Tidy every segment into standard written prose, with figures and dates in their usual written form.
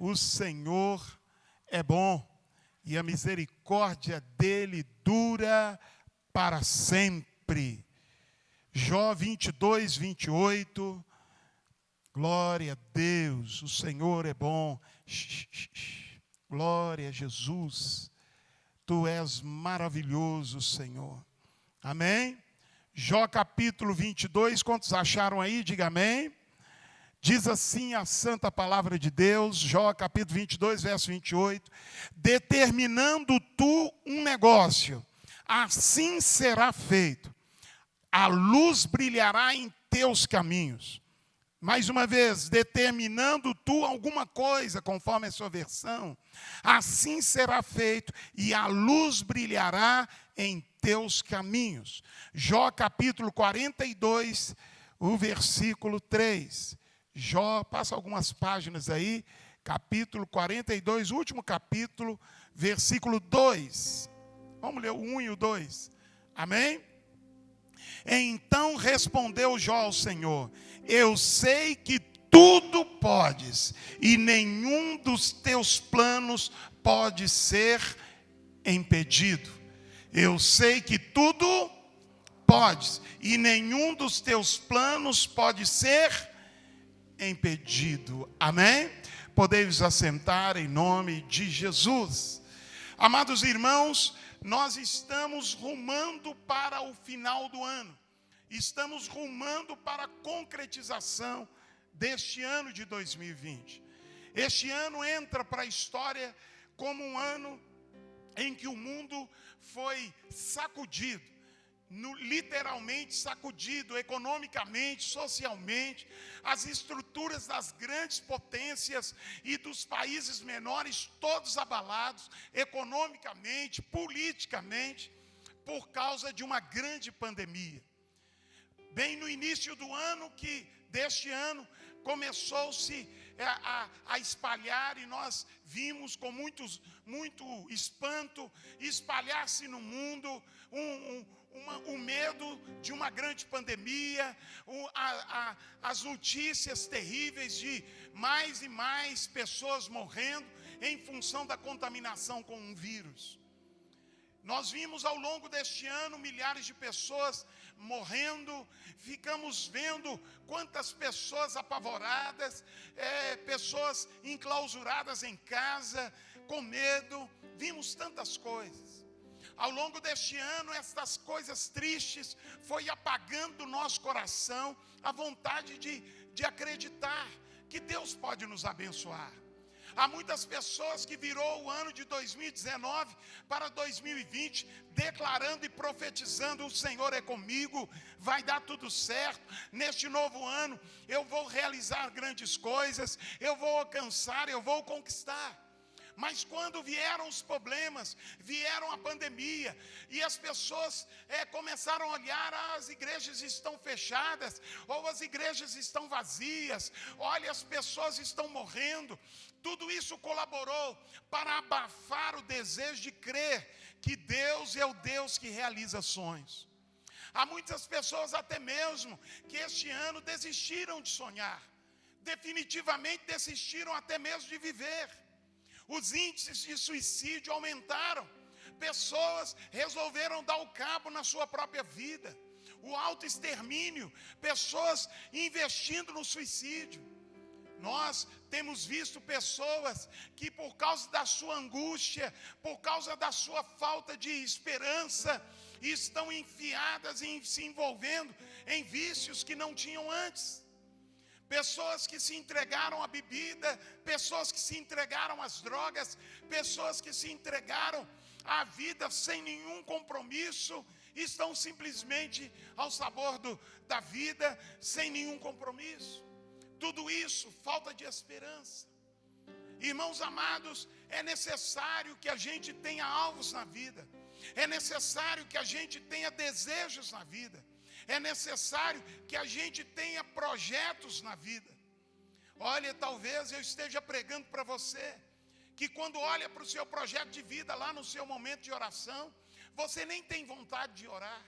O Senhor é bom e a misericórdia dele dura para sempre. Jó 22, 28. Glória a Deus, o Senhor é bom. Glória a Jesus. Tu és maravilhoso, Senhor. Amém? Jó capítulo 22, quantos acharam aí? Diga amém. Diz assim a santa palavra de Deus, Jó capítulo 22, verso 28. Determinando tu um negócio, assim será feito. A luz brilhará em teus caminhos. Mais uma vez, determinando tu alguma coisa, conforme a sua versão, assim será feito, e a luz brilhará em teus caminhos. Jó capítulo 42, o versículo 3. Jó, passa algumas páginas aí, capítulo 42, último capítulo, versículo 2. Vamos ler o 1 e o 2. Amém? Então respondeu Jó ao Senhor: eu sei que tudo podes, e nenhum dos teus planos pode ser impedido. Eu sei que tudo podes, e nenhum dos teus planos pode ser impedido. Amém? Podeis assentar em nome de Jesus. Amados irmãos, nós estamos rumando para o final do ano. Estamos rumando para a concretização deste ano de 2020. Este ano entra para a história como um ano em que o mundo foi sacudido, literalmente sacudido, economicamente, socialmente. As estruturas das grandes potências e dos países menores, todos abalados, economicamente, politicamente, por causa de uma grande pandemia. Bem no início do ano, deste ano, começou-se a espalhar, e nós vimos com muito espanto espalhar-se no mundo o medo de uma grande pandemia, as notícias terríveis de mais e mais pessoas morrendo em função da contaminação com um vírus. Nós vimos ao longo deste ano milhares de pessoas morrendo, ficamos vendo quantas pessoas apavoradas, pessoas enclausuradas em casa, com medo, vimos tantas coisas. Ao longo deste ano, estas coisas tristes foi apagando do nosso coração a vontade de acreditar que Deus pode nos abençoar. Há muitas pessoas que virou o ano de 2019 para 2020, declarando e profetizando: o Senhor é comigo, vai dar tudo certo. Neste novo ano eu vou realizar grandes coisas, eu vou alcançar, eu vou conquistar. Mas quando vieram os problemas, vieram a pandemia, e as pessoas começaram a olhar: as igrejas estão fechadas, ou as igrejas estão vazias, olha, as pessoas estão morrendo. Tudo isso colaborou para abafar o desejo de crer que Deus é o Deus que realiza sonhos. Há muitas pessoas até mesmo que este ano desistiram de sonhar, definitivamente desistiram até mesmo de viver. Os índices de suicídio aumentaram, pessoas resolveram dar o cabo na sua própria vida, o autoextermínio, pessoas investindo no suicídio. Nós temos visto pessoas que, por causa da sua angústia, por causa da sua falta de esperança, estão enfiadas e se envolvendo em vícios que não tinham antes. Pessoas que se entregaram à bebida, pessoas que se entregaram às drogas, pessoas que se entregaram à vida sem nenhum compromisso, estão simplesmente ao sabor da vida, sem nenhum compromisso. Tudo isso, falta de esperança. Irmãos amados, é necessário que a gente tenha alvos na vida, é necessário que a gente tenha desejos na vida, é necessário que a gente tenha projetos na vida. Olha, talvez eu esteja pregando para você que quando olha para o seu projeto de vida lá no seu momento de oração, você nem tem vontade de orar,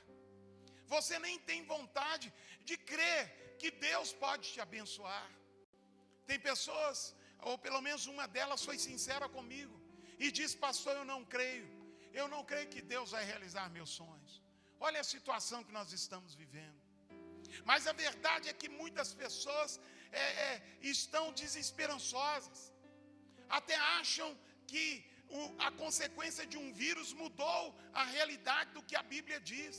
você nem tem vontade de crer que Deus pode te abençoar. Tem pessoas, ou pelo menos uma delas foi sincera comigo, e disse: pastor, eu não creio que Deus vai realizar meus sonhos. Olha a situação que nós estamos vivendo. Mas a verdade é que muitas pessoas estão desesperançosas, até acham que a consequência de um vírus mudou a realidade do que a Bíblia diz.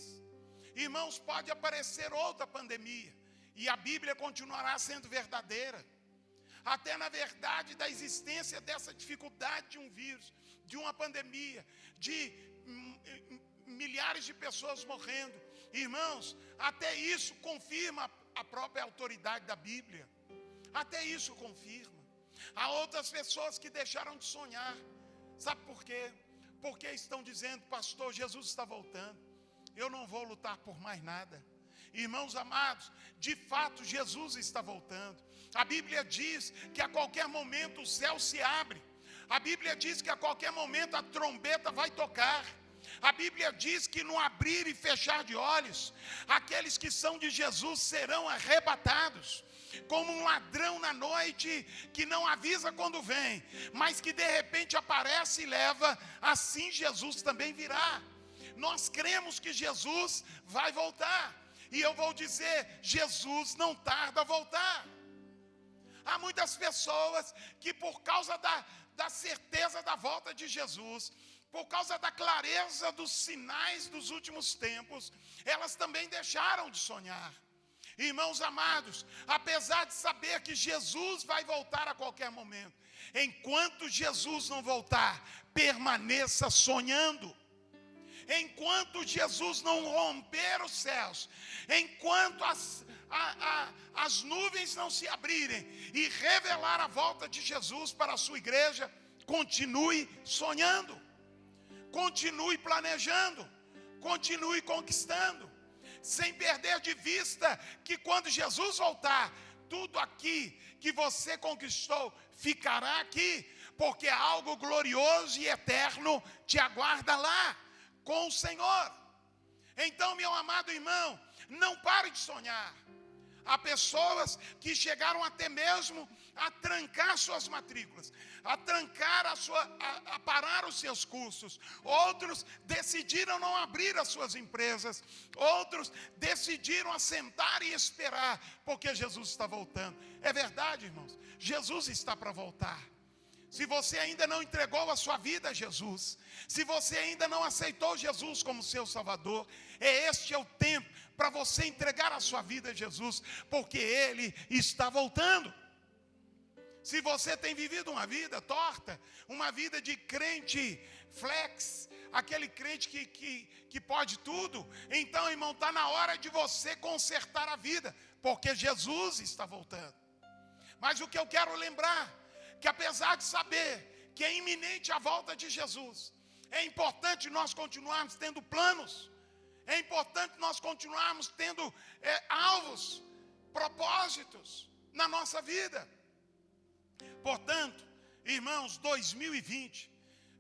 Irmãos, pode aparecer outra pandemia, e a Bíblia continuará sendo verdadeira. Até na verdade da existência dessa dificuldade de um vírus, de uma pandemia, de milhares de pessoas morrendo. Irmãos, até isso confirma a própria autoridade da Bíblia. Até isso confirma. Há outras pessoas que deixaram de sonhar. Sabe por quê? Porque estão dizendo: pastor, Jesus está voltando, eu não vou lutar por mais nada. Irmãos amados, de fato Jesus está voltando. A Bíblia diz que a qualquer momento o céu se abre. A Bíblia diz que a qualquer momento a trombeta vai tocar. A Bíblia diz que no abrir e fechar de olhos, aqueles que são de Jesus serão arrebatados, como um ladrão na noite que não avisa quando vem, mas que de repente aparece e leva. Assim Jesus também virá. Nós cremos que Jesus vai voltar, e eu vou dizer: Jesus não tarda a voltar. Há muitas pessoas que, por causa da certeza da volta de Jesus, por causa da clareza dos sinais dos últimos tempos, elas também deixaram de sonhar. Irmãos amados, apesar de saber que Jesus vai voltar a qualquer momento, enquanto Jesus não voltar, permaneça sonhando. Enquanto Jesus não romper os céus, enquanto as nuvens não se abrirem e revelar a volta de Jesus para a sua igreja, continue sonhando, continue planejando, continue conquistando, sem perder de vista que quando Jesus voltar, tudo aqui que você conquistou ficará aqui, porque algo glorioso e eterno te aguarda lá com o Senhor. Então, meu amado irmão, não pare de sonhar. Há pessoas que chegaram até mesmo a trancar suas matrículas, a trancar a parar os seus cursos. Outros decidiram não abrir as suas empresas. Outros decidiram assentar e esperar, porque Jesus está voltando. É verdade, irmãos, Jesus está para voltar. Se você ainda não entregou a sua vida a Jesus, se você ainda não aceitou Jesus como seu Salvador, este é o tempo para você entregar a sua vida a Jesus, porque Ele está voltando. Se você tem vivido uma vida torta, uma vida de crente flex, aquele crente que pode tudo, então, irmão, está na hora de você consertar a vida, porque Jesus está voltando. Mas o que eu quero lembrar, que apesar de saber que é iminente a volta de Jesus, é importante nós continuarmos tendo planos, é importante nós continuarmos tendo alvos, propósitos na nossa vida. Portanto, irmãos, 2020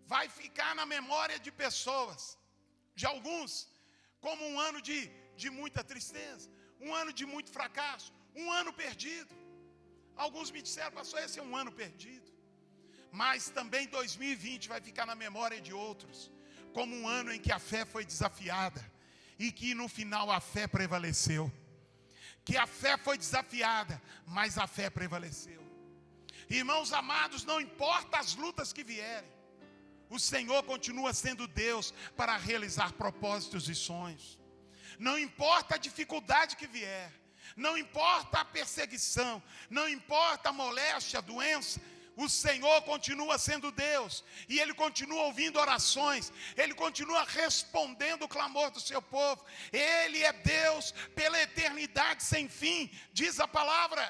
vai ficar na memória de pessoas, de alguns, como um ano de muita tristeza, um ano de muito fracasso, um ano perdido. Alguns me disseram: pastor, esse é um ano perdido. Mas também 2020 vai ficar na memória de outros como um ano em que a fé foi desafiada e que no final a fé prevaleceu. Que a fé foi desafiada, mas a fé prevaleceu. Irmãos amados, não importa as lutas que vierem, o Senhor continua sendo Deus para realizar propósitos e sonhos. Não importa a dificuldade que vier, não importa a perseguição, não importa a moléstia, a doença, o Senhor continua sendo Deus, e Ele continua ouvindo orações, Ele continua respondendo o clamor do seu povo. Ele é Deus pela eternidade sem fim, diz a palavra.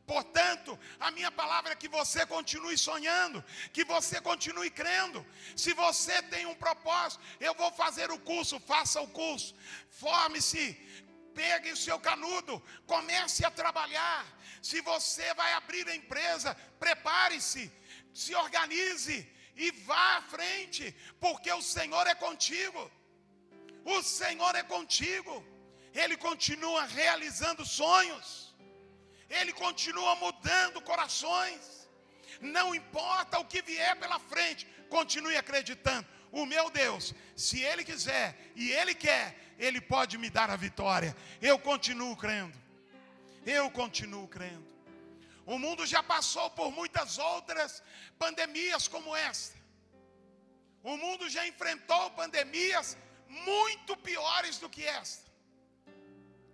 Portanto, a minha palavra é que você continue sonhando, que você continue crendo. Se você tem um propósito: eu vou fazer o curso, faça o curso, forme-se, pegue o seu canudo, comece a trabalhar. Se você vai abrir a empresa, prepare-se, se organize e vá à frente, porque o Senhor é contigo. O Senhor é contigo. Ele continua realizando sonhos. Ele continua mudando corações. Não importa o que vier pela frente, continue acreditando. O meu Deus, se Ele quiser e Ele quer, Ele pode me dar a vitória. Eu continuo crendo. Eu continuo crendo. O mundo já passou por muitas outras pandemias como esta. O mundo já enfrentou pandemias muito piores do que esta.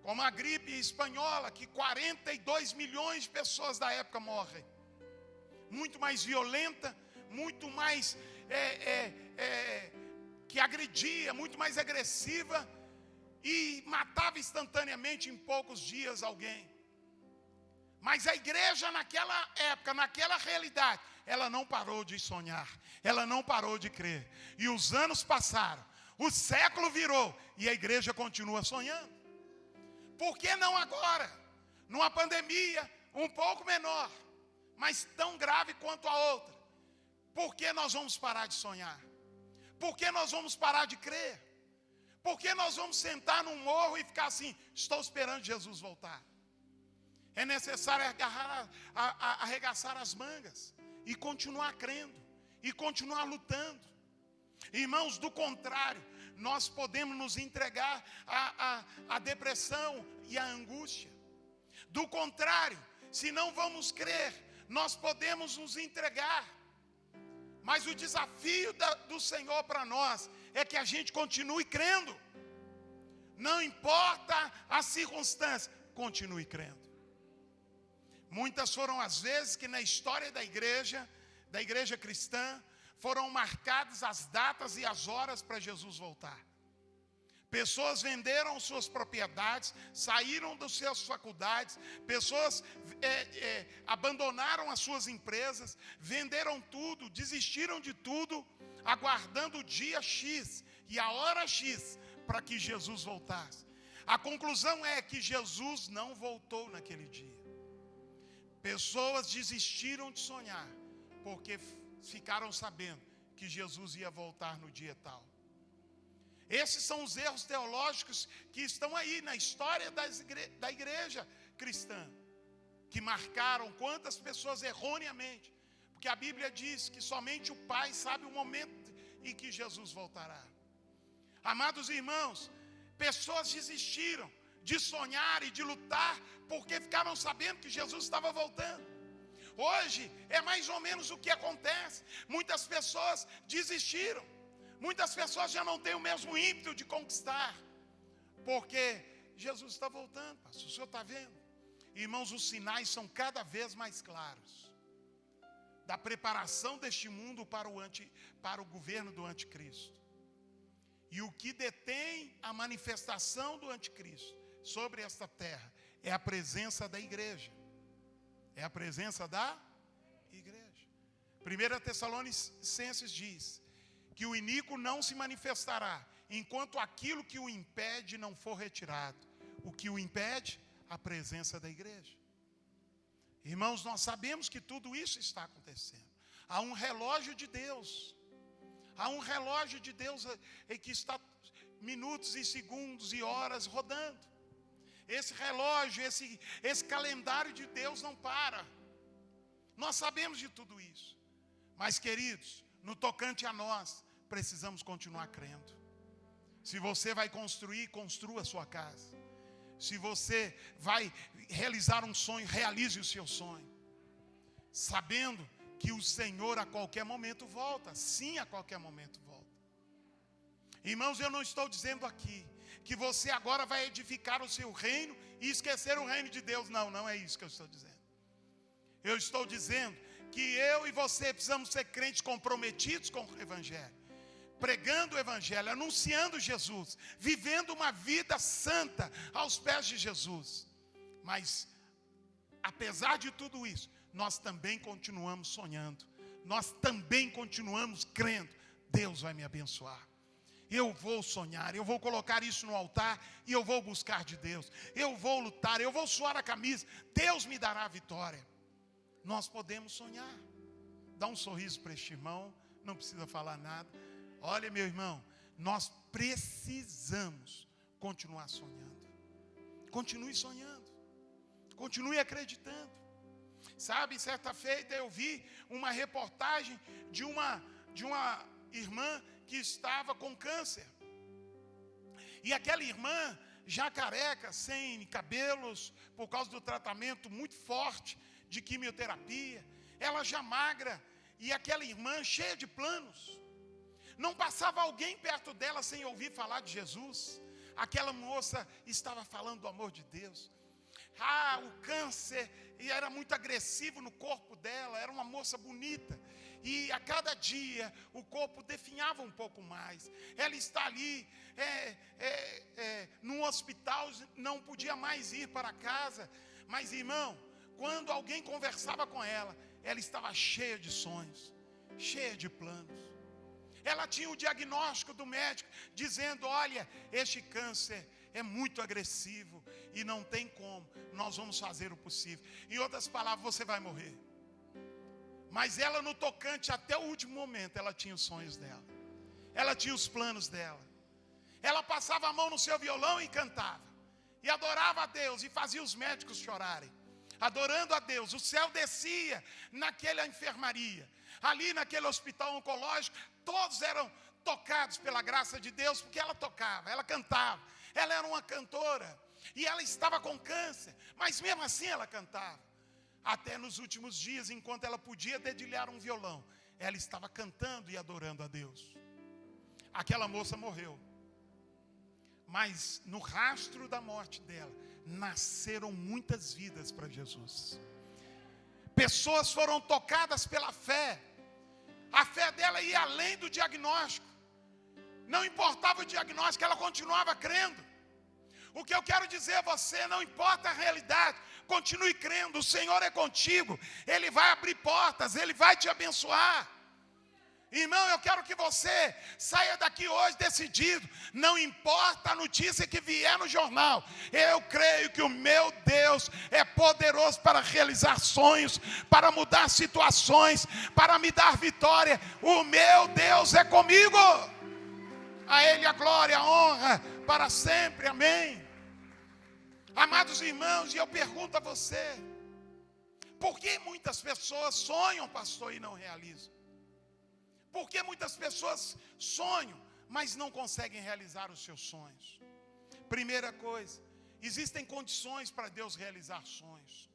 Como a gripe espanhola, que 42 milhões de pessoas da época morrem. Muito mais violenta, muito mais que agredia, muito mais agressiva e matava instantaneamente em poucos dias alguém. Mas a igreja naquela época, naquela realidade, ela não parou de sonhar, ela não parou de crer. E os anos passaram, o século virou e a igreja continua sonhando. Por que não agora? Numa pandemia um pouco menor, mas tão grave quanto a outra. Por que nós vamos parar de sonhar? Por que nós vamos parar de crer? Por que nós vamos sentar num morro e ficar assim, estou esperando Jesus voltar? É necessário arregaçar as mangas e continuar crendo, e continuar lutando. Irmãos, do contrário, nós podemos nos entregar à depressão e à angústia. Do contrário, se não vamos crer, nós podemos nos entregar. Mas o desafio do Senhor para nós é que a gente continue crendo. Não importa a circunstância, continue crendo. Muitas foram as vezes que na história da igreja cristã, foram marcadas as datas e as horas para Jesus voltar. Pessoas venderam suas propriedades, saíram das suas faculdades, pessoas abandonaram as suas empresas, venderam tudo, desistiram de tudo, aguardando o dia X e a hora X para que Jesus voltasse. A conclusão é que Jesus não voltou naquele dia. Pessoas desistiram de sonhar, porque ficaram sabendo que Jesus ia voltar no dia tal. Esses são os erros teológicos que estão aí na história da igreja cristã, que marcaram quantas pessoas erroneamente, porque a Bíblia diz que somente o Pai sabe o momento em que Jesus voltará. Amados irmãos, pessoas desistiram de sonhar e de lutar, porque ficaram sabendo que Jesus estava voltando. Hoje é mais ou menos o que acontece. Muitas pessoas desistiram. Muitas pessoas já não têm o mesmo ímpeto de conquistar, porque Jesus está voltando, pastor, o senhor está vendo? Irmãos, os sinais são cada vez mais claros da preparação deste mundo para o governo do anticristo. E o que detém a manifestação do anticristo sobre esta terra é a presença da igreja. É a presença da igreja. 1 Tessalonicenses diz que o iníquo não se manifestará enquanto aquilo que o impede não for retirado. O que o impede? A presença da igreja. Irmãos, nós sabemos que tudo isso está acontecendo. Há um relógio de Deus. Há um relógio de Deus que está minutos e segundos e horas rodando. Esse relógio, esse calendário de Deus não para. Nós sabemos de tudo isso. Mas, queridos, no tocante a nós, precisamos continuar crendo. Se você vai construir, construa a sua casa. Se você vai realizar um sonho, realize o seu sonho. Sabendo que o Senhor a qualquer momento volta. Sim, a qualquer momento volta. Irmãos, eu não estou dizendo aqui que você agora vai edificar o seu reino e esquecer o reino de Deus. Não, não é isso que eu estou dizendo. Eu estou dizendo que eu e você precisamos ser crentes comprometidos com o Evangelho, pregando o Evangelho, anunciando Jesus, vivendo uma vida santa aos pés de Jesus. Mas, apesar de tudo isso, nós também continuamos sonhando, nós também continuamos crendo. Deus vai me abençoar. Eu vou sonhar, eu vou colocar isso no altar e eu vou buscar de Deus. Eu vou lutar, eu vou suar a camisa. Deus me dará a vitória. Nós podemos sonhar. Dá um sorriso para este irmão, não precisa falar nada. Olha, meu irmão, nós precisamos continuar sonhando. Continue sonhando. Continue acreditando. Sabe, certa feita eu vi uma reportagem de uma irmã que estava com câncer. E aquela irmã, já careca, sem cabelos, por causa do tratamento muito forte de quimioterapia, ela já magra, e aquela irmã cheia de planos. Não passava alguém perto dela sem ouvir falar de Jesus. Aquela moça estava falando do amor de Deus. O câncer, e era muito agressivo no corpo dela, era uma moça bonita. E a cada dia o corpo definhava um pouco mais. Ela está ali num hospital, não podia mais ir para casa. Mas, irmão, quando alguém conversava com ela, ela estava cheia de sonhos, cheia de planos. Ela tinha o diagnóstico do médico dizendo: olha, este câncer é muito agressivo e não tem como, nós vamos fazer o possível. Em outras palavras, você vai morrer. Mas ela, no tocante, até o último momento, ela tinha os sonhos dela, ela tinha os planos dela. Ela passava a mão no seu violão e cantava, e adorava a Deus, e fazia os médicos chorarem. Adorando a Deus, o céu descia naquela enfermaria, ali naquele hospital oncológico. Todos eram tocados pela graça de Deus, porque ela tocava, ela cantava. Ela era uma cantora, e ela estava com câncer, mas mesmo assim ela cantava. Até nos últimos dias, enquanto ela podia dedilhar um violão, ela estava cantando e adorando a Deus. Aquela moça morreu, mas no rastro da morte dela, nasceram muitas vidas para Jesus. Pessoas foram tocadas pela fé. A fé dela ia além do diagnóstico. Não importava o diagnóstico, ela continuava crendo. O que eu quero dizer a você, não importa a realidade, continue crendo. O Senhor é contigo, Ele vai abrir portas, Ele vai te abençoar. Irmão, eu quero que você saia daqui hoje decidido. Não importa a notícia que vier no jornal, eu creio que o meu Deus é poderoso para realizar sonhos, para mudar situações, para me dar vitória. O meu Deus é comigo. A Ele a glória, a honra para sempre, amém. Amados irmãos, e eu pergunto a você: por que muitas pessoas sonham, pastor, e não realizam? Por que muitas pessoas sonham, mas não conseguem realizar os seus sonhos? Primeira coisa, existem condições para Deus realizar sonhos.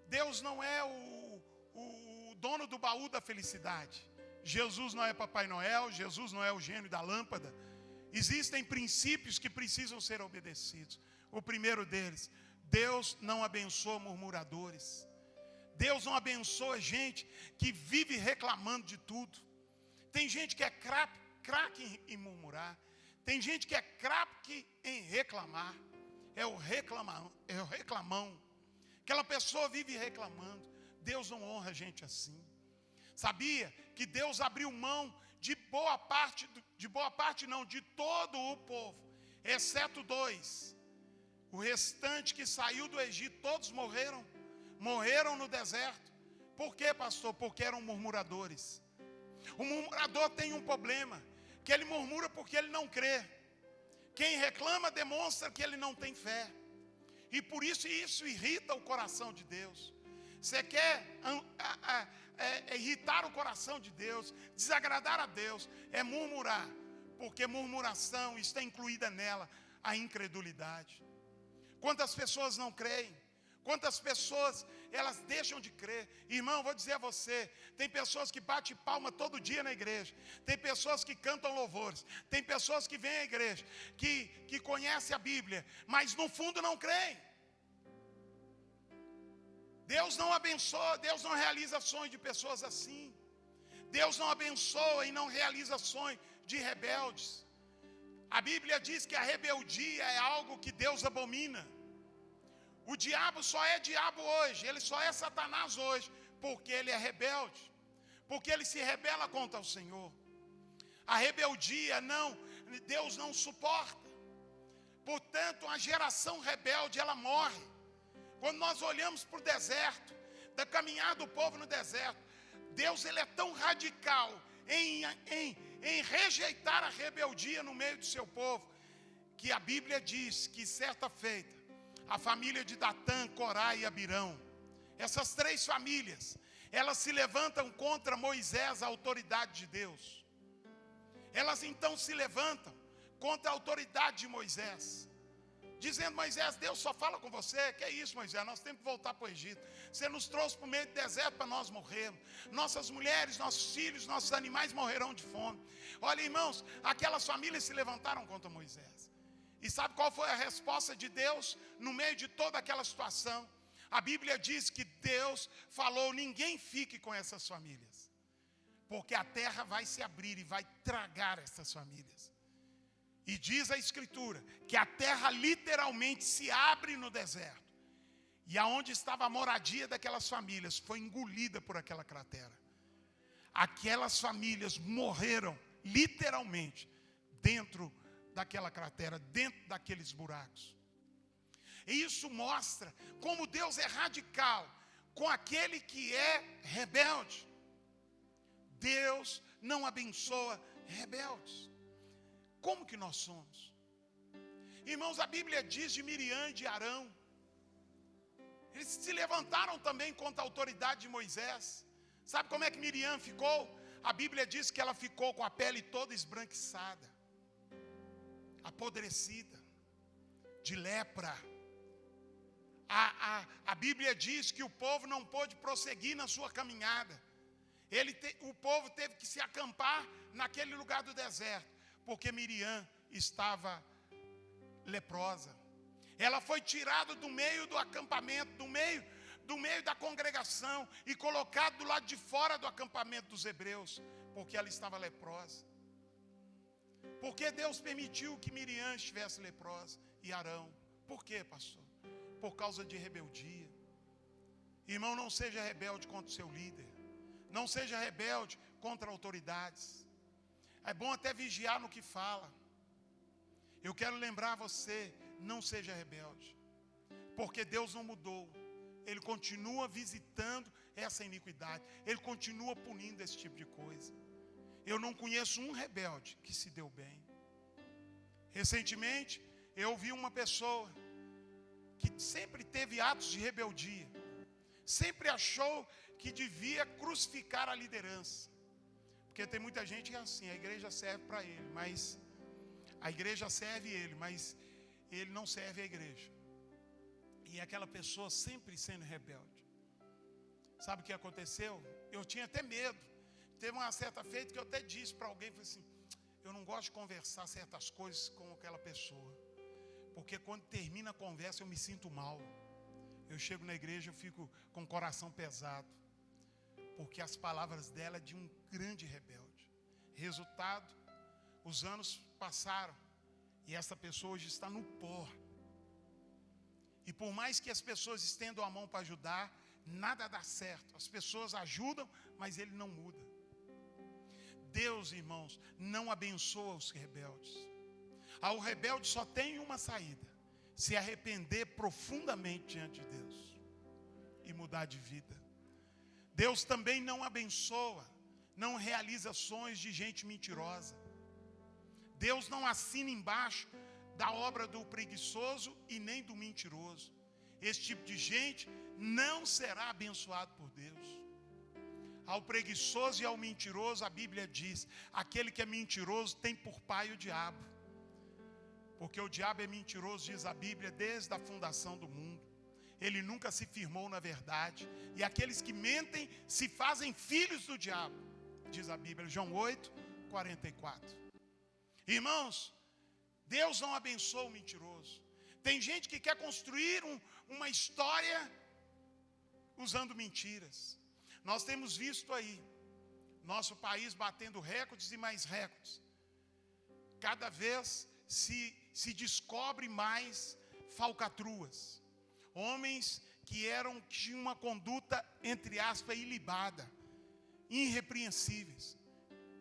Deus não é o dono do baú da felicidade. Jesus não é Papai Noel, Jesus não é o gênio da lâmpada. Existem princípios que precisam ser obedecidos. O primeiro deles: Deus não abençoa murmuradores. Deus não abençoa gente que vive reclamando de tudo. Tem gente que é craque em murmurar. Tem gente que é craque em reclamar. É o reclamão. Aquela pessoa vive reclamando. Deus não honra gente assim. Sabia que Deus abriu mão de todo o povo, exceto 2. O restante que saiu do Egito, todos morreram no deserto. Por quê, pastor? Porque eram murmuradores. O murmurador tem um problema, que ele murmura porque ele não crê. Quem reclama demonstra que ele não tem fé. E por isso irrita o coração de Deus. Você quer irritar o coração de Deus, desagradar a Deus, é murmurar. Porque murmuração está incluída nela a incredulidade. Quantas pessoas não creem? Quantas pessoas elas deixam de crer? Irmão, vou dizer a você, tem pessoas que batem palma todo dia na igreja, tem pessoas que cantam louvores, tem pessoas que vêm à igreja, que conhecem a Bíblia, mas no fundo não creem. Deus não abençoa, Deus não realiza sonhos de pessoas assim. Deus não abençoa e não realiza sonhos de rebeldes. A Bíblia diz que a rebeldia é algo que Deus abomina. O diabo só é diabo hoje, ele só é Satanás hoje, porque ele é rebelde, porque ele se rebela contra o Senhor. A rebeldia Deus não suporta. Portanto, a geração rebelde, ela morre. Quando nós olhamos para o deserto, da caminhada do povo no deserto, Deus ele é tão radical em rejeitar a rebeldia no meio do seu povo, que a Bíblia diz que certa feita, a família de Datã, Corá e Abirão, Essas 3 famílias, elas se levantam contra Moisés, a autoridade de Deus. Elas então se levantam contra a autoridade de Moisés, dizendo: Moisés, Deus só fala com você. Que é isso, Moisés? Nós temos que voltar para o Egito. Você nos trouxe para o meio do deserto para nós morrermos. Nossas mulheres, nossos filhos, nossos animais morrerão de fome. Olha, irmãos, aquelas famílias se levantaram contra Moisés. E sabe qual foi a resposta de Deus no meio de toda aquela situação? A Bíblia diz que Deus falou: ninguém fique com essas famílias, porque a terra vai se abrir e vai tragar essas famílias. E diz a Escritura que a terra literalmente se abre no deserto. E aonde estava a moradia daquelas famílias foi engolida por aquela cratera. Aquelas famílias morreram literalmente dentro daquela cratera, dentro daqueles buracos. E isso mostra como Deus é radical com aquele que é rebelde. Deus não abençoa rebeldes. Como que nós somos? Irmãos, a Bíblia diz de Miriam e de Arão. Eles se levantaram também contra a autoridade de Moisés. Sabe como é que Miriam ficou? A Bíblia diz que ela ficou com a pele toda esbranquiçada, apodrecida, de lepra. A Bíblia diz que o povo não pôde prosseguir na sua caminhada. O povo teve que se acampar naquele lugar do deserto, porque Miriam estava leprosa. Ela foi tirada do meio do acampamento, do meio da congregação, e colocada do lado de fora do acampamento dos hebreus, porque ela estava leprosa. Porque Deus permitiu que Miriam estivesse leprosa e Arão? Por quê, pastor? Por causa de rebeldia. Irmão, não seja rebelde contra o seu líder. Não seja rebelde contra autoridades. É bom até vigiar no que fala. Eu quero lembrar você, não seja rebelde, porque Deus não mudou. Ele continua visitando essa iniquidade. Ele continua punindo esse tipo de coisa. Eu não conheço um rebelde que se deu bem. Recentemente, eu ouvi uma pessoa que sempre teve atos de rebeldia, sempre achou que devia crucificar a liderança. Porque tem muita gente que é assim: a igreja serve para ele, mas a igreja serve ele, mas ele não serve a igreja. E aquela pessoa sempre sendo rebelde. Sabe o que aconteceu? Eu tinha até medo. Teve uma certa feita que eu até disse para alguém, falei assim: eu não gosto de conversar certas coisas com aquela pessoa, porque quando termina a conversa eu me sinto mal. Eu chego na igreja, eu fico com o coração pesado, porque as palavras dela é de um grande rebelde. Resultado, os anos passaram e essa pessoa hoje está no pó. E por mais que as pessoas estendam a mão para ajudar, nada dá certo. As pessoas ajudam, mas ele não muda. Deus, irmãos, não abençoa os rebeldes. O rebelde só tem uma saída: se arrepender profundamente diante de Deus e mudar de vida. Deus também não abençoa, não realiza sonhos de gente mentirosa. Deus não assina embaixo da obra do preguiçoso e nem do mentiroso. Esse tipo de gente não será abençoado por Deus. Ao preguiçoso e ao mentiroso, a Bíblia diz: aquele que é mentiroso tem por pai o diabo. Porque o diabo é mentiroso, diz a Bíblia, desde a fundação do mundo. Ele nunca se firmou na verdade. E aqueles que mentem se fazem filhos do diabo, diz a Bíblia, João 8, 44. Irmãos, Deus não abençoa o mentiroso. Tem gente que quer construir uma história usando mentiras. Nós temos visto aí nosso país batendo recordes e mais recordes. Cada vez se descobre mais falcatruas. Homens que tinham uma conduta, entre aspas, ilibada, irrepreensíveis,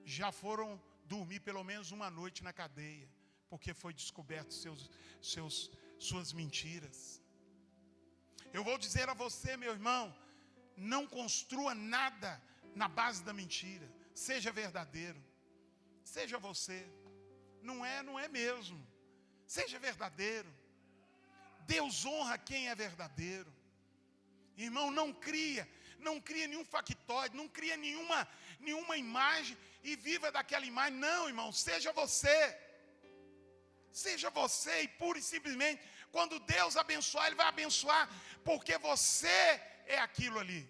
já foram dormir pelo menos uma noite na cadeia, porque foi descoberto suas mentiras. Eu vou dizer a você, meu irmão, não construa nada na base da mentira. Seja verdadeiro. Seja você. Não é mesmo. Seja verdadeiro. Deus honra quem é verdadeiro. Irmão, não cria nenhum factoide, não cria nenhuma imagem e viva daquela imagem. Não, irmão, seja você. Seja você e pura e simplesmente, quando Deus abençoar, Ele vai abençoar, porque você é aquilo ali.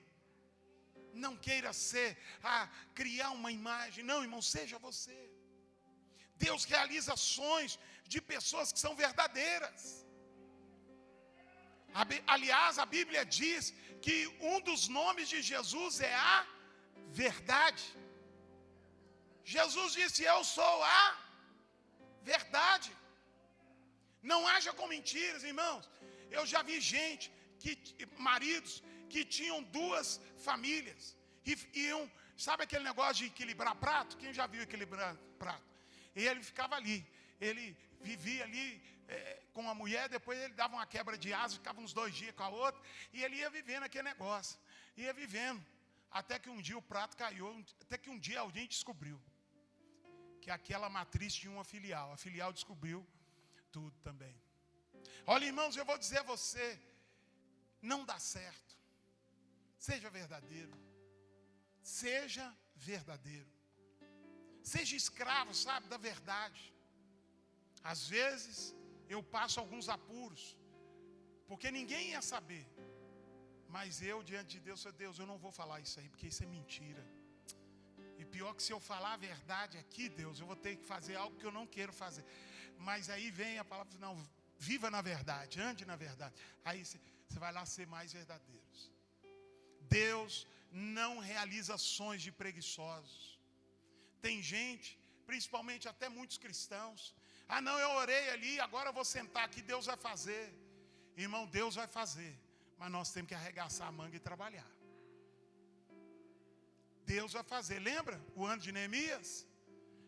Não queira criar uma imagem. Não, irmão, seja você. Deus realiza sonhos de pessoas que são verdadeiras. Aliás, a Bíblia diz que um dos nomes de Jesus é a verdade. Jesus disse: eu sou a verdade. Não haja com mentiras, irmãos. Eu já vi maridos que tinham 2 famílias e iam, sabe aquele negócio de equilibrar prato? Quem já viu equilibrar prato? E ele ficava ali, ele vivia ali com a mulher, depois ele dava uma quebra de asa, ficava uns 2 dias com a outra, e ele ia vivendo aquele negócio, ia vivendo, até que um dia o prato caiu, até que um dia alguém descobriu que aquela matriz tinha uma filial, a filial descobriu tudo também. Olha, irmãos, eu vou dizer a você, não dá certo. Seja verdadeiro. Seja verdadeiro. Seja escravo, sabe, da verdade. Às vezes eu passo alguns apuros, porque ninguém ia saber. Mas eu, diante de Deus, eu não vou falar isso aí, porque isso é mentira. E pior que se eu falar a verdade aqui, Deus, eu vou ter que fazer algo que eu não quero fazer. Mas aí vem a palavra, não, viva na verdade, ande na verdade. Aí você vai lá ser mais verdadeiros. Deus não realiza sonhos de preguiçosos. Tem gente, principalmente até muitos cristãos, não, eu orei ali, agora eu vou sentar aqui, Deus vai fazer. Irmão, Deus vai fazer, mas nós temos que arregaçar a manga e trabalhar. Deus vai fazer. Lembra o ano de Neemias?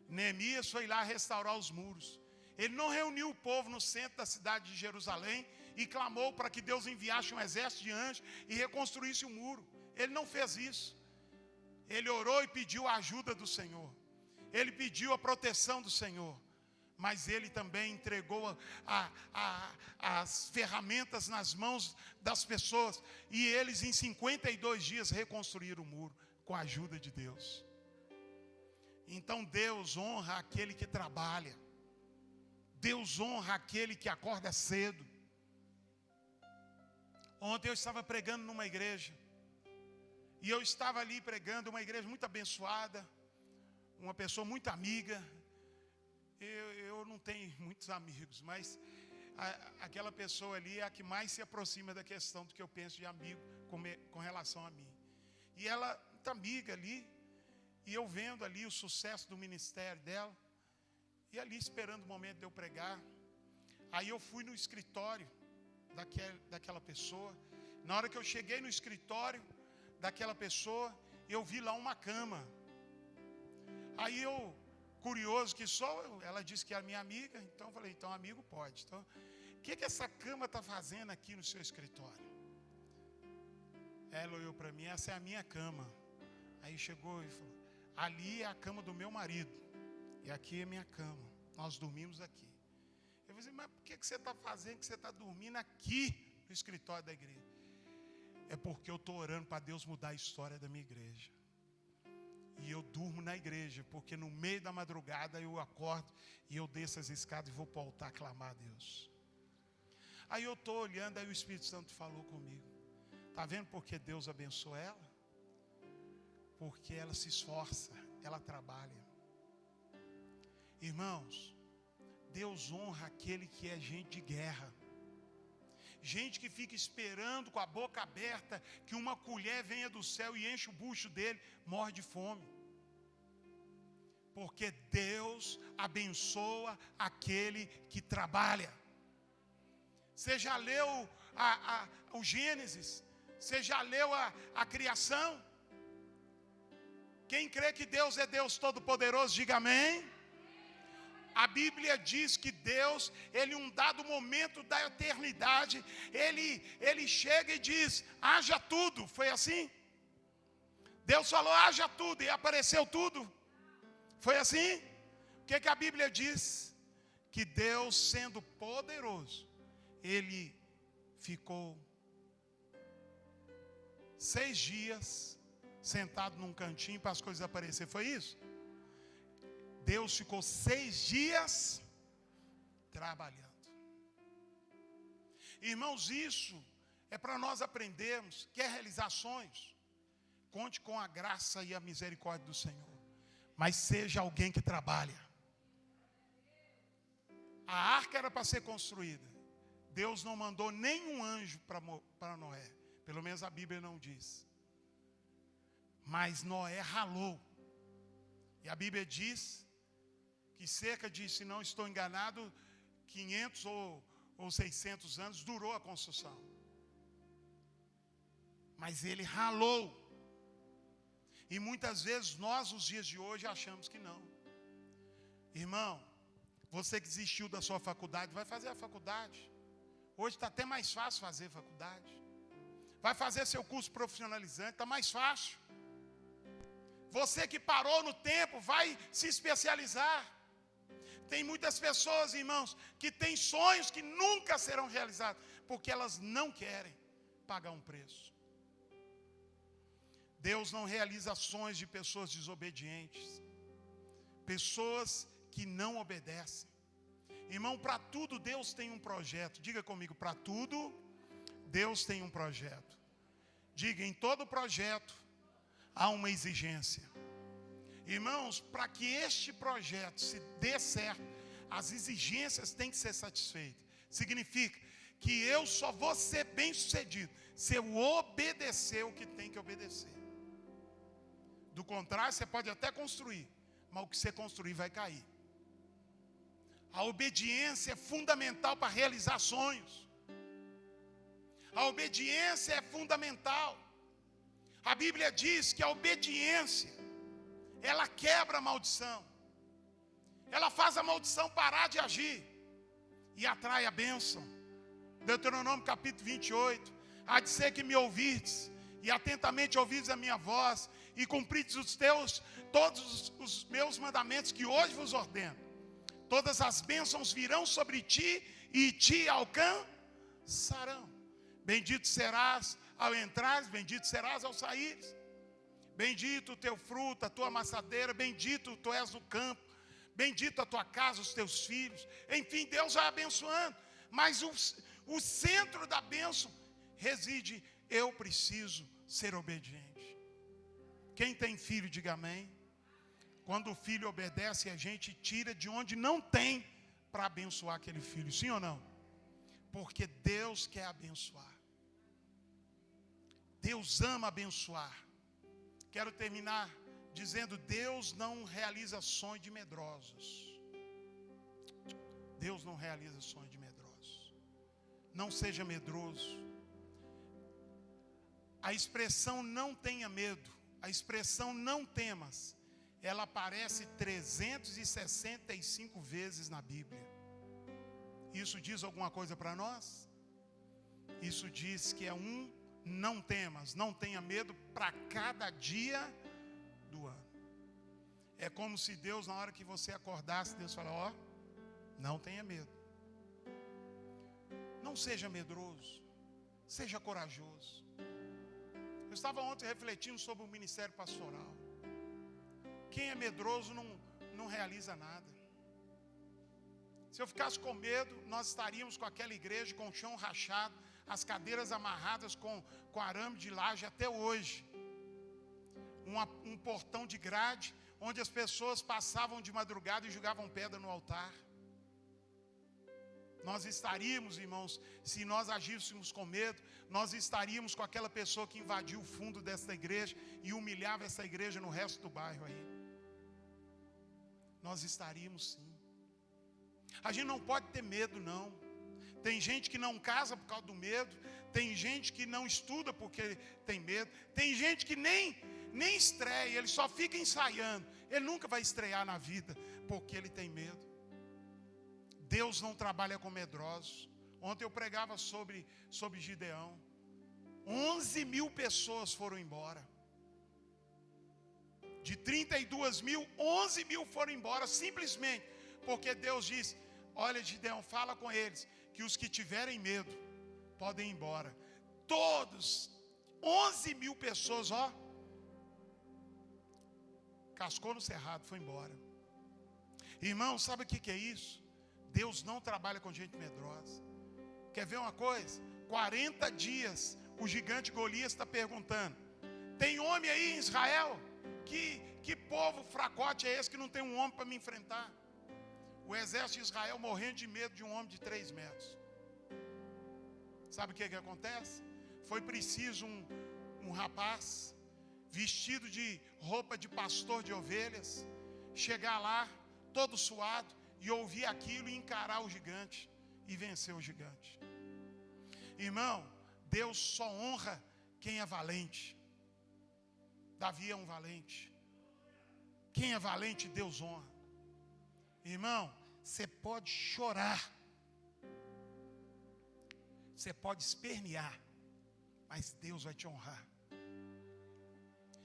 Neemias foi lá restaurar os muros. Ele não reuniu o povo no centro da cidade de Jerusalém e clamou para que Deus enviasse um exército de anjos e reconstruísse o muro. Ele não fez isso. Ele orou e pediu a ajuda do Senhor. Ele pediu a proteção do Senhor. Mas ele também entregou as ferramentas nas mãos das pessoas. E eles em 52 dias reconstruíram o muro com a ajuda de Deus. Então Deus honra aquele que trabalha. Deus honra aquele que acorda cedo. Ontem eu estava pregando numa igreja. E eu estava ali pregando, uma igreja muito abençoada. Uma pessoa muito amiga. Eu não tenho muitos amigos, mas aquela pessoa ali é a que mais se aproxima da questão do que eu penso de amigo com relação a mim. E ela, muito amiga ali, e eu vendo ali o sucesso do ministério dela, e ali esperando o momento de eu pregar. Aí eu fui no escritório daquela pessoa. Na hora que eu cheguei no escritório daquela pessoa, eu vi lá uma cama. Aí eu, curioso que sou, ela disse que era minha amiga, então eu falei, então amigo pode. Então, o que essa cama está fazendo aqui no seu escritório? Ela olhou para mim, essa é a minha cama. Aí chegou e falou, ali é a cama do meu marido, e aqui é a minha cama, nós dormimos aqui. Eu falei, mas por que você está fazendo, que você está dormindo aqui no escritório da igreja? É porque eu estou orando para Deus mudar a história da minha igreja. E eu durmo na igreja, porque no meio da madrugada eu acordo e eu desço as escadas e vou para o altar clamar a Deus. Aí eu estou olhando, aí o Espírito Santo falou comigo. Está vendo por que Deus abençoa ela? Porque ela se esforça, ela trabalha. Irmãos, Deus honra aquele que é gente de guerra. Gente que fica esperando com a boca aberta que uma colher venha do céu e enche o bucho dele, morre de fome. Porque Deus abençoa aquele que trabalha. Você já leu o Gênesis? Você já leu a criação? Quem crê que Deus é Deus Todo-Poderoso, diga amém. A Bíblia diz que Deus, Ele em um dado momento da eternidade, Ele chega e diz, haja tudo. Foi assim? Deus falou, haja tudo, e apareceu tudo. Foi assim? O que a Bíblia diz? Que Deus, sendo poderoso, Ele ficou 6 dias sentado num cantinho para as coisas aparecerem. Foi isso? Deus ficou 6 dias trabalhando. Irmãos, isso é para nós aprendermos. Quer realizar sonhos? Conte com a graça e a misericórdia do Senhor. Mas seja alguém que trabalha. A arca era para ser construída. Deus não mandou nenhum anjo para Noé. Pelo menos a Bíblia não diz. Mas Noé ralou. E a Bíblia diz que cerca de, se não estou enganado, 500 ou 600 anos durou a construção. Mas ele ralou. E muitas vezes nós, nos dias de hoje, achamos que não. Irmão, você que desistiu da sua faculdade, vai fazer a faculdade. Hoje está até mais fácil fazer faculdade. Vai fazer seu curso profissionalizante, está mais fácil. Você que parou no tempo, vai se especializar. Tem muitas pessoas, irmãos, que têm sonhos que nunca serão realizados, porque elas não querem pagar um preço. Deus não realiza sonhos de pessoas desobedientes, pessoas que não obedecem. Irmão, para tudo Deus tem um projeto. Diga comigo, para tudo Deus tem um projeto. Diga, em todo projeto há uma exigência. Irmãos, para que este projeto se dê certo, as exigências têm que ser satisfeitas. Significa que eu só vou ser bem sucedido se eu obedecer o que tem que obedecer. Do contrário, você pode até construir, mas o que você construir vai cair. A obediência é fundamental para realizar sonhos. A obediência é fundamental. A Bíblia diz que a obediência, ela quebra a maldição. Ela faz a maldição parar de agir e atrai a bênção. Deuteronômio capítulo 28. Há de ser que me ouvirdes e atentamente ouvirdes a minha voz e cumprirdes todos os meus mandamentos que hoje vos ordeno. Todas as bênçãos virão sobre ti e te alcançarão. Bendito serás ao entrares, bendito serás ao saíres. Bendito o teu fruto, a tua amassadeira, bendito tu és no campo, bendito a tua casa, os teus filhos. Enfim, Deus vai abençoando. Mas o centro da bênção reside, eu preciso ser obediente. Quem tem filho, diga amém. Quando o filho obedece, a gente tira de onde não tem para abençoar aquele filho. Sim ou não? Porque Deus quer abençoar. Deus ama abençoar. Quero terminar dizendo, Deus não realiza sonhos de medrosos. Deus não realiza sonhos de medrosos. Não seja medroso. A expressão não tenha medo, a expressão não temas, ela aparece 365 vezes na Bíblia. Isso diz alguma coisa para nós? Isso diz que é um não temas, não tenha medo para cada dia do ano. É como se Deus, na hora que você acordasse, Deus falasse, não tenha medo. Não seja medroso, seja corajoso. Eu estava ontem refletindo sobre o ministério pastoral. Quem é medroso não realiza nada. Se eu ficasse com medo, nós estaríamos com aquela igreja com o chão rachado, as cadeiras amarradas com arame de laje até hoje. Um portão de grade, onde as pessoas passavam de madrugada e jogavam pedra no altar. Nós estaríamos, irmãos, se nós agíssemos com medo, nós estaríamos com aquela pessoa que invadiu o fundo desta igreja e humilhava essa igreja no resto do bairro aí. Nós estaríamos sim. A gente não pode ter medo, não. Tem gente que não casa por causa do medo. Tem gente que não estuda porque tem medo. Tem gente que nem estreia, ele só fica ensaiando. Ele nunca vai estrear na vida porque ele tem medo. Deus não trabalha com medrosos. Ontem eu pregava sobre Gideão. 11.000 pessoas foram embora. De 32.000, 11.000 foram embora simplesmente porque Deus disse, olha Gideão, fala com eles que os que tiverem medo podem ir embora. Todos 11.000 pessoas, ó, cascou no cerrado, foi embora. Irmão, sabe o que é isso? Deus não trabalha com gente medrosa. Quer ver uma coisa? 40 dias, o gigante Golias está perguntando: tem homem aí em Israel? Que povo fracote é esse que não tem um homem para me enfrentar? O exército de Israel morrendo de medo de um homem de 3 metros. Sabe o que acontece? Foi preciso um rapaz vestido de roupa de pastor de ovelhas chegar lá todo suado e ouvir aquilo e encarar o gigante e vencer o gigante. Irmão, Deus só honra quem é valente. Davi é um valente. Quem é valente, Deus honra. Irmão, você pode chorar, você pode espernear, mas Deus vai te honrar.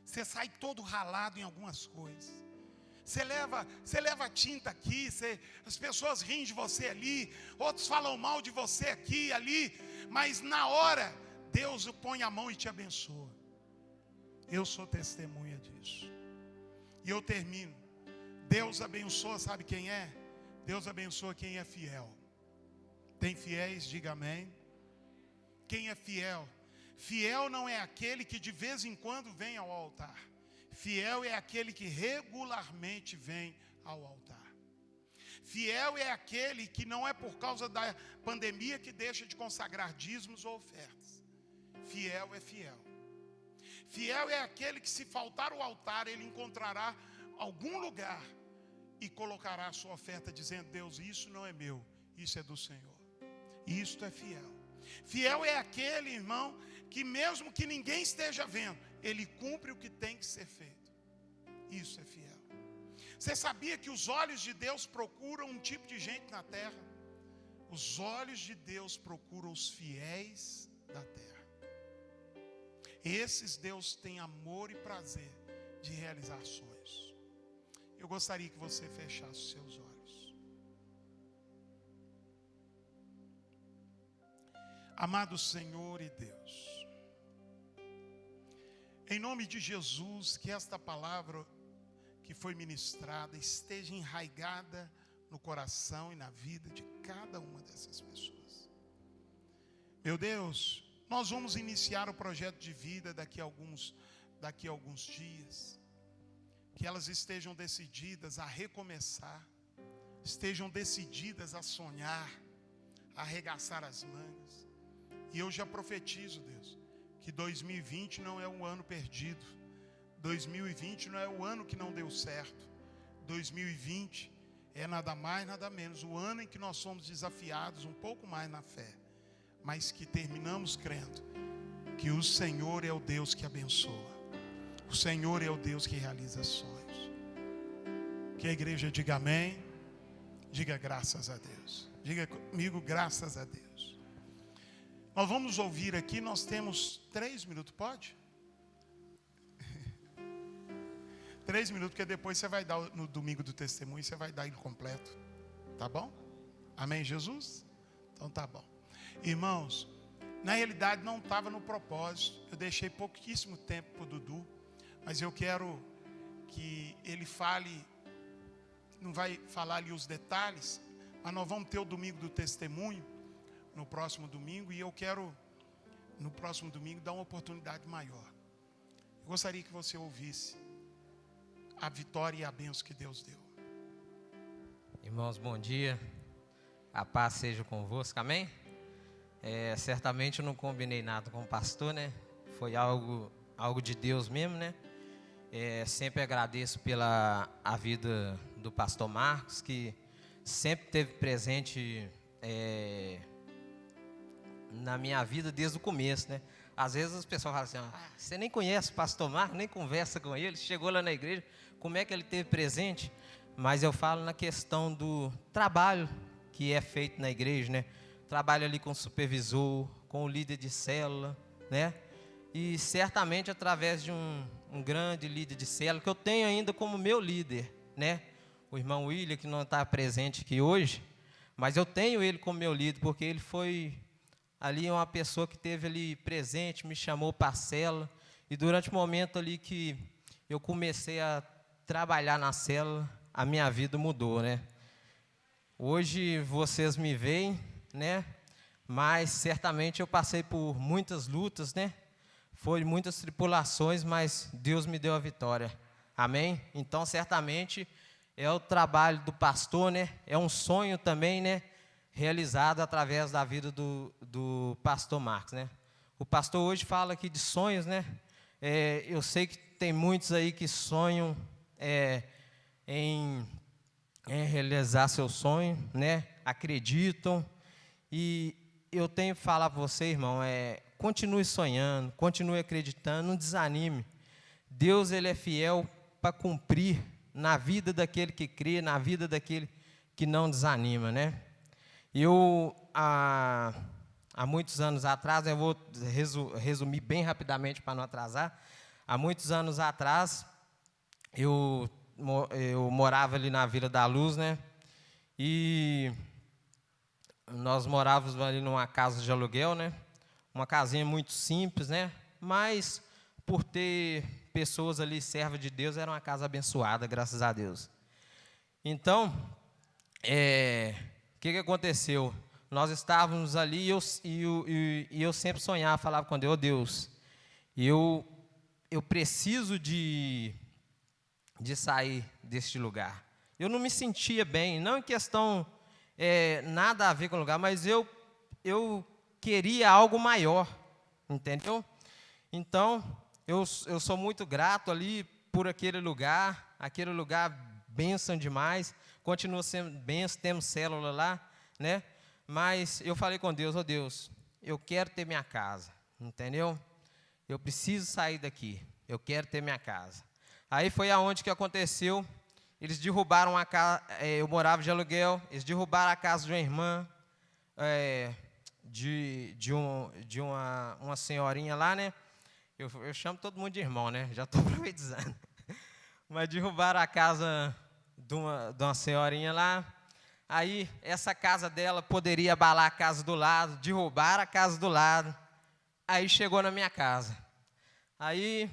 Você sai todo ralado em algumas coisas. Você leva tinta aqui, as pessoas riem de você ali, outros falam mal de você aqui e ali, mas na hora, Deus põe a mão e te abençoa. Eu sou testemunha disso. E eu termino. Deus abençoa, sabe quem é? Deus abençoa quem é fiel. Tem fiéis? Diga amém. Quem é fiel? Fiel não é aquele que de vez em quando vem ao altar. Fiel é aquele que regularmente vem ao altar. Fiel é aquele que não é por causa da pandemia que deixa de consagrar dízimos ou ofertas. Fiel é fiel. Fiel é aquele que, se faltar o altar, ele encontrará algum lugar e colocará a sua oferta dizendo: Deus, isso não é meu, isso é do Senhor. Isto é fiel. Fiel é aquele, irmão, que mesmo que ninguém esteja vendo, ele cumpre o que tem que ser feito. Isso é fiel. Você sabia que os olhos de Deus procuram um tipo de gente na terra? Os olhos de Deus procuram os fiéis da terra. Esses Deus tem amor e prazer de realizar sonhos. Eu gostaria que você fechasse os seus olhos. Amado Senhor e Deus, em nome de Jesus, que esta palavra que foi ministrada esteja enraigada no coração e na vida de cada uma dessas pessoas. Meu Deus, nós vamos iniciar o projeto de vida daqui a alguns dias. Que elas estejam decididas a recomeçar, estejam decididas a sonhar, a arregaçar as mangas. E eu já profetizo, Deus, que 2020 não é um ano perdido. 2020 não é o ano que não deu certo. 2020 é nada mais, nada menos o ano em que nós somos desafiados um pouco mais na fé, mas que terminamos crendo que o Senhor é o Deus que abençoa. O Senhor é o Deus que realiza sonhos. Que a igreja diga amém. Diga graças a Deus. Diga comigo, graças a Deus. Nós vamos ouvir aqui, nós temos 3 minutos, pode? 3 minutos, porque depois você vai dar, no domingo do testemunho, você vai dar ele completo. Tá bom? Amém, Jesus? Então tá bom. Irmãos, na realidade não estava no propósito. Eu deixei pouquíssimo tempo para o Dudu. Mas eu quero que ele fale, não vai falar ali os detalhes, mas nós vamos ter o domingo do testemunho, no próximo domingo, e eu quero, no próximo domingo, dar uma oportunidade maior. Eu gostaria que você ouvisse a vitória e a bênção que Deus deu. Irmãos, bom dia. A paz seja convosco, amém? Certamente eu não combinei nada com o pastor, né? Foi algo de Deus mesmo, né? Sempre agradeço pela a vida do pastor Marcos, que sempre esteve presente na minha vida desde o começo, né? Às vezes as pessoas falam assim: você nem conhece o pastor Marcos, nem conversa com ele, chegou lá na igreja, como é que ele esteve presente? Mas eu falo na questão do trabalho que é feito na igreja, né? Trabalho ali com o supervisor, com o líder de célula, né? E certamente através de um grande líder de célula, que eu tenho ainda como meu líder, né? O irmão William, que não está presente aqui hoje, mas eu tenho ele como meu líder, porque ele foi ali uma pessoa que esteve ali presente, me chamou para a célula, e durante o momento ali que eu comecei a trabalhar na célula, a minha vida mudou, né? Hoje vocês me veem, né? Mas certamente eu passei por muitas lutas, né? Foi muitas tribulações, mas Deus me deu a vitória. Amém? Então, certamente, é o trabalho do pastor, né? É um sonho também, né? Realizado através da vida do pastor Marcos, né? O pastor hoje fala aqui de sonhos, né? Eu sei que tem muitos aí que sonham em realizar seu sonho, né? Acreditam. E eu tenho que falar para você, irmão, continue sonhando, continue acreditando, não desanime. Deus, ele é fiel para cumprir na vida daquele que crê, na vida daquele que não desanima, né? Eu, há muitos anos atrás, eu vou resumir bem rapidamente para não atrasar. Há muitos anos atrás, eu morava ali na Vila da Luz, né? E nós morávamos ali numa casa de aluguel, né? Uma casinha muito simples, né? Mas, por ter pessoas ali, servas de Deus, era uma casa abençoada, graças a Deus. Então, o que aconteceu? Nós estávamos ali e eu sempre sonhava, falava com Deus, Deus, eu preciso de sair deste lugar. Eu não me sentia bem, não em questão nada a ver com o lugar, mas eu queria algo maior, entendeu? Então, eu sou muito grato ali por aquele lugar bênção demais, continua sendo bênção, temos célula lá, né? Mas eu falei com Deus, Deus, eu quero ter minha casa, entendeu? Eu preciso sair daqui, eu quero ter minha casa. Aí foi aonde que aconteceu, eles derrubaram a casa, eu morava de aluguel, eles derrubaram a casa de uma irmã, de uma senhorinha lá, né? Eu chamo todo mundo de irmão, né? Já estou profetizando. Mas derrubaram a casa de uma senhorinha lá. Aí, essa casa dela poderia abalar a casa do lado, derrubaram a casa do lado. Aí, chegou na minha casa. Aí,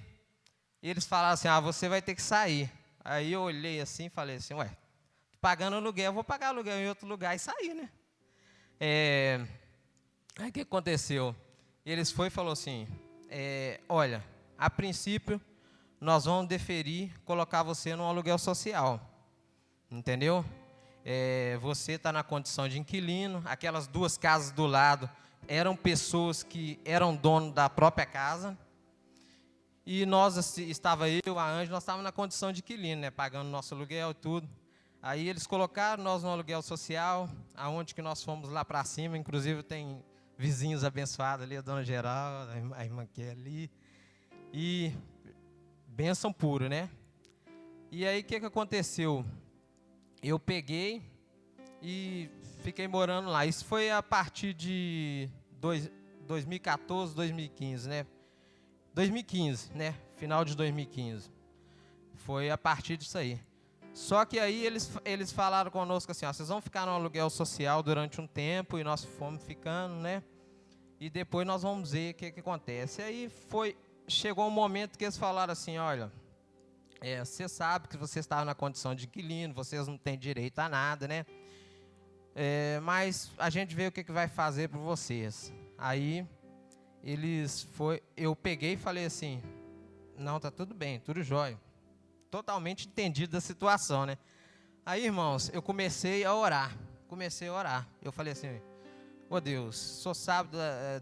eles falaram assim, você vai ter que sair. Aí, eu olhei assim e falei assim, pagando aluguel, eu vou pagar aluguel em outro lugar e sair, né? Aí, o que aconteceu? Eles foram e falaram assim, olha, a princípio, nós vamos deferir colocar você num aluguel social, entendeu? Você está na condição de inquilino, aquelas duas casas do lado eram pessoas que eram donos da própria casa, e estava eu, a Ângela, nós estávamos na condição de inquilino, né, pagando nosso aluguel e tudo. Aí eles colocaram nós no aluguel social, aonde que nós fomos lá para cima, inclusive tem vizinhos abençoados ali, a dona Geralda, a irmã Kelly, e bênção pura, né? E aí, o que aconteceu? Eu peguei e fiquei morando lá. Isso foi a partir de 2014, 2015, né? 2015, né? Final de 2015. Foi a partir disso aí. Só que aí eles falaram conosco assim, vocês vão ficar no aluguel social durante um tempo, e nós fomos ficando, né? E depois nós vamos ver o que acontece. Aí chegou um momento que eles falaram assim, olha, você sabe que você estava na condição de inquilino, vocês não têm direito a nada, né? Mas a gente vê o que vai fazer por vocês. Aí eu peguei e falei assim, não, tá tudo bem, tudo jóia. Totalmente entendido da situação, né? Aí, irmãos, eu comecei a orar. Eu falei assim, Deus, o Senhor sabe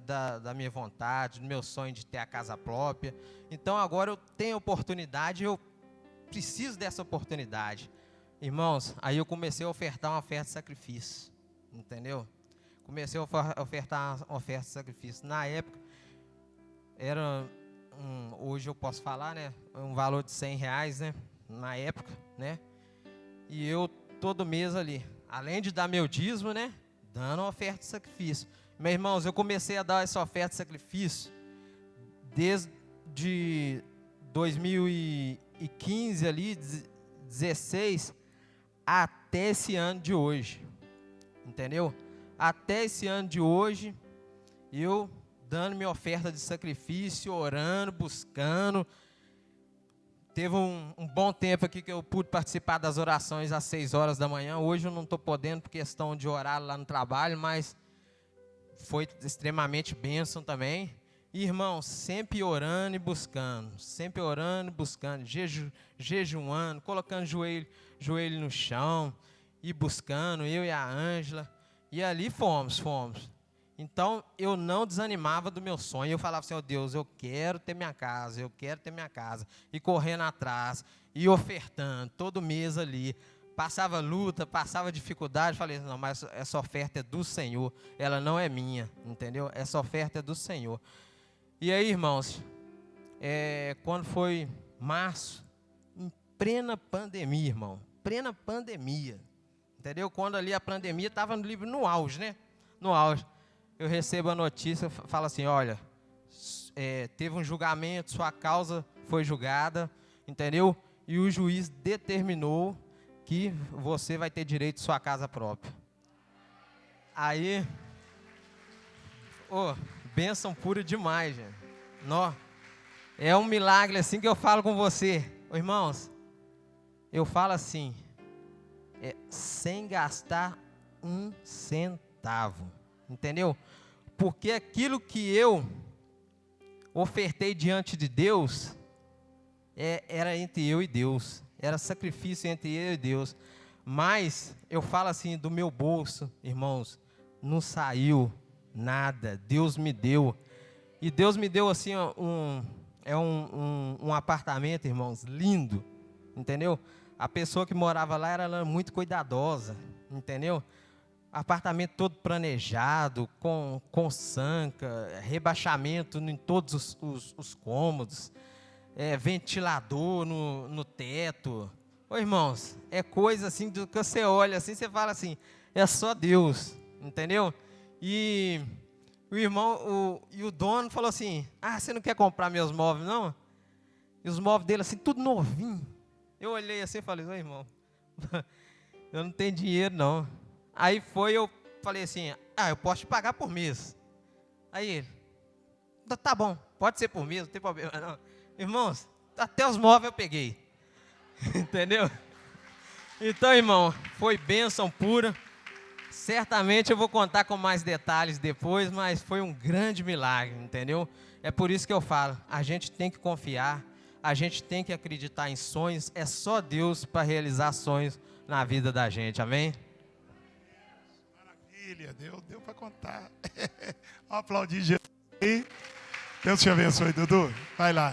da minha vontade, do meu sonho de ter a casa própria. Então, agora eu tenho oportunidade, eu preciso dessa oportunidade. Irmãos, aí eu comecei a ofertar uma oferta de sacrifício. Entendeu? Comecei a ofertar uma oferta de sacrifício. Na época, hoje eu posso falar, né? Um valor de R$100, né? Na época, né? E eu, todo mês ali, além de dar meu dízimo, né? Dando uma oferta de sacrifício. Meus irmãos, eu comecei a dar essa oferta de sacrifício desde 2015 ali, 16, até esse ano de hoje. Entendeu? Até esse ano de hoje, eu dando minha oferta de sacrifício, orando, buscando. Teve um bom tempo aqui que eu pude participar das orações às 6 horas da manhã. Hoje eu não estou podendo por questão de horário lá no trabalho, mas foi extremamente bênção também. Irmãos, sempre orando e buscando, sempre orando e buscando, jejuando, colocando joelho no chão e buscando, eu e a Ângela. E ali fomos. Então, eu não desanimava do meu sonho. Eu falava assim, ó Deus, eu quero ter minha casa. E correndo atrás, e ofertando, todo mês ali. Passava luta, passava dificuldade. Falei, não, mas essa oferta é do Senhor. Ela não é minha, entendeu? Essa oferta é do Senhor. E aí, irmãos, quando foi março, em plena pandemia, irmão. Plena pandemia. Entendeu? Quando ali a pandemia estava no auge, né? No auge. Eu recebo a notícia, fala assim, olha, teve um julgamento, sua causa foi julgada, entendeu? E o juiz determinou que você vai ter direito à sua casa própria. Aí, bênção pura demais, gente. Nó, é um milagre assim que eu falo com você. Irmãos, eu falo assim, sem gastar um centavo. Entendeu? Porque aquilo que eu ofertei diante de Deus era entre eu e Deus. Era sacrifício entre eu e Deus. Mas eu falo assim, do meu bolso, irmãos, não saiu nada. Deus me deu. E Deus me deu assim um apartamento, irmãos, lindo. Entendeu? A pessoa que morava lá era muito cuidadosa. Entendeu? Apartamento todo planejado, com sanca, rebaixamento em todos os cômodos, ventilador no teto. Ô, irmãos, é coisa assim que você olha assim, você fala assim, é só Deus, entendeu? E o irmão, o dono falou assim, você não quer comprar meus móveis, não? E os móveis dele assim, tudo novinho. Eu olhei assim e falei, ô, irmão, eu não tenho dinheiro, não. Aí eu falei assim, eu posso te pagar por mês. Aí ele, tá bom, pode ser por mês, não tem problema não. Irmãos, até os móveis eu peguei. Entendeu? Então, irmão, foi bênção pura. Certamente eu vou contar com mais detalhes depois, mas foi um grande milagre, entendeu? É por isso que eu falo, a gente tem que confiar, a gente tem que acreditar em sonhos, é só Deus para realizar sonhos na vida da gente, amém? Deu para contar. Vamos aplaudir Jesus. Deus te abençoe, Dudu. Vai lá.